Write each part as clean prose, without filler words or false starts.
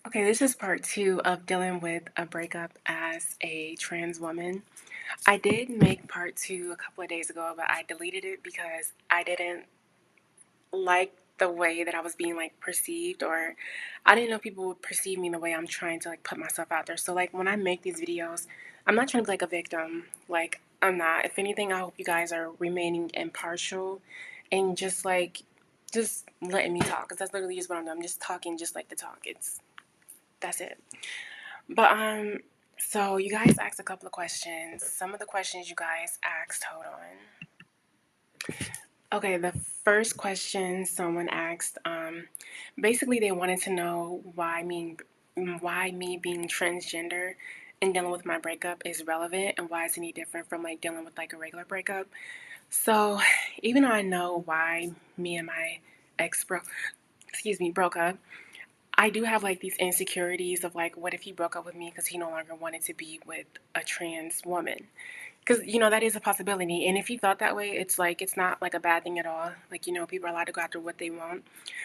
Okay, this is part two of dealing with a breakup as a trans woman. I did make part two a couple of days ago, but I deleted it because I didn't like the way that I was being like perceived, or I didn't know people would perceive me the way I'm trying to like put myself out there. So like when I make these videos, I'm not trying to be like a victim. Like I'm not. If anything, I hope you guys are remaining impartial and just letting me talk, because that's literally just what I'm doing. I'm just talking just like the talk. That's it. But so you guys asked a couple of questions. Some of the questions you guys asked, hold on. Okay, the first question someone asked, basically they wanted to know why me being transgender and dealing with my breakup is relevant and why it's any different from like dealing with like a regular breakup. So even though I know why me and my ex broke up, I do have like these insecurities of like, what if he broke up with me because he no longer wanted to be with a trans woman? Because, that is a possibility. And if he felt that way, it's like, it's not like a bad thing at all. Like, people are allowed to go after what they want.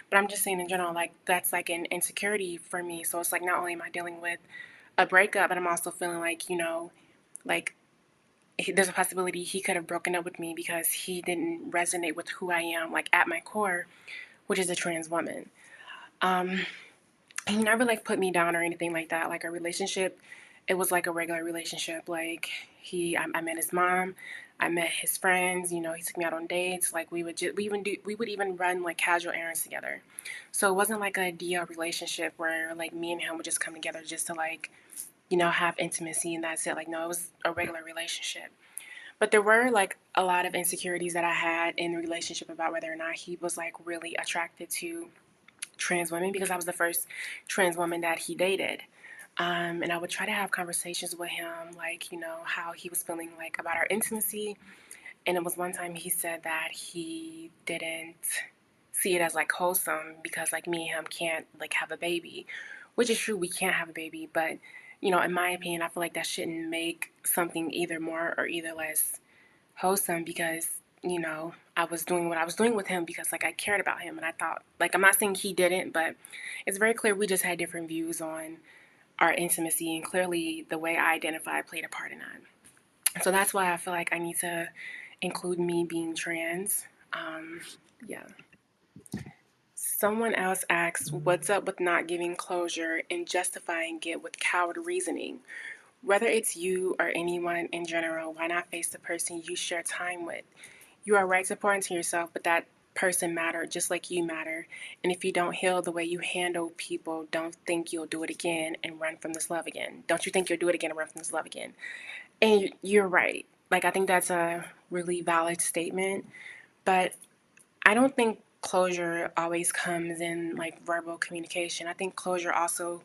But I'm just saying in general, like, that's like an insecurity for me. So it's like, not only am I dealing with a breakup, but I'm also feeling like, like there's a possibility he could have broken up with me because he didn't resonate with who I am, like at my core, which is a trans woman. Um, he never like put me down or anything like that. Like a relationship, it was like a regular relationship. Like I met his mom, I met his friends. He took me out on dates. Like we would even run like casual errands together. So it wasn't like a DL relationship where like me and him would just come together just to like have intimacy and that's it. Like no, it was a regular relationship. But there were like a lot of insecurities that I had in the relationship about whether or not he was like really attracted to trans women, because I was the first trans woman that he dated. And I would try to have conversations with him, like, how he was feeling like about our intimacy. And it was one time he said that he didn't see it as like wholesome because like me and him can't like have a baby, which is true. We can't have a baby, but in my opinion, I feel like that shouldn't make something either more or either less wholesome, because I was doing what I was doing with him because like I cared about him, and I thought, like, I'm not saying he didn't, but it's very clear we just had different views on our intimacy, and clearly the way I identified played a part in that. So that's why I feel like I need to include me being trans. um, yeah. Someone else asks, what's up with not giving closure and justifying it with coward reasoning? Whether it's you or anyone in general, why not face the person you share time with? You are right to pour into yourself, but that person mattered just like you matter. And if you don't heal the way you handle people, don't think you'll do it again and run from this love again. Don't you think you'll do it again and run from this love again? And you're right. Like, I think that's a really valid statement. But I don't think closure always comes in like verbal communication. I think closure also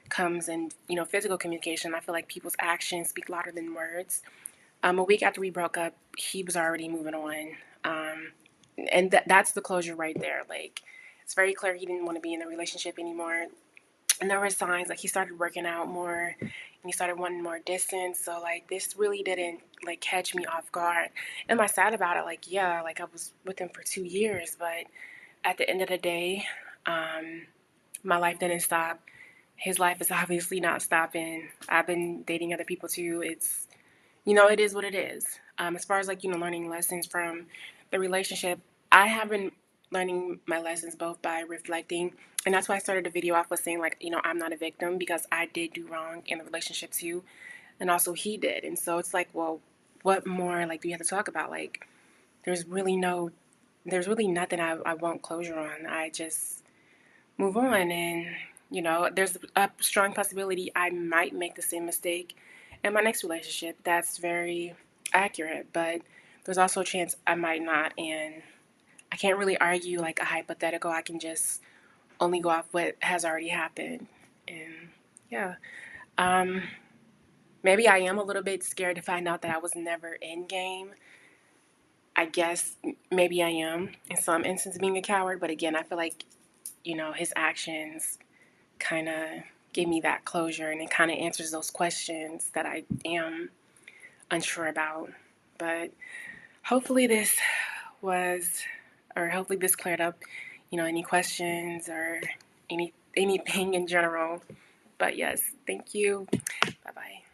comes in, physical communication. I feel like people's actions speak louder than words. A week after we broke up, he was already moving on. Um, and that's the closure right there. Like, it's very clear he didn't want to be in the relationship anymore. And there were signs like he started working out more and he started wanting more distance. So like this really didn't like catch me off guard. Am I sad about it? Like, yeah, like I was with him for 2 years, but at the end of the day, um, my life didn't stop. His life is obviously not stopping. I've been dating other people too. It is what it is. As far as like, learning lessons from the relationship, I have been learning my lessons both by reflecting. And that's why I started the video off with saying, like, I'm not a victim because I did do wrong in the relationship too. And also he did. And so it's like, well, what more like do you have to talk about? Like, there's really no, there's really nothing I want closure on. I just move on. And, there's a strong possibility I might make the same mistake in my next relationship. That's very accurate. But there's also a chance I might not. And I can't really argue like a hypothetical. I can just only go off what has already happened. And yeah. Um, Maybe I am a little bit scared to find out that I was never in game. I guess maybe I am in some instances being a coward, but again, I feel like, his actions kind of give me that closure and it kind of answers those questions that I am unsure about. But hopefully this was, or hopefully this cleared up, any questions or any anything in general. But yes, thank you. Bye bye.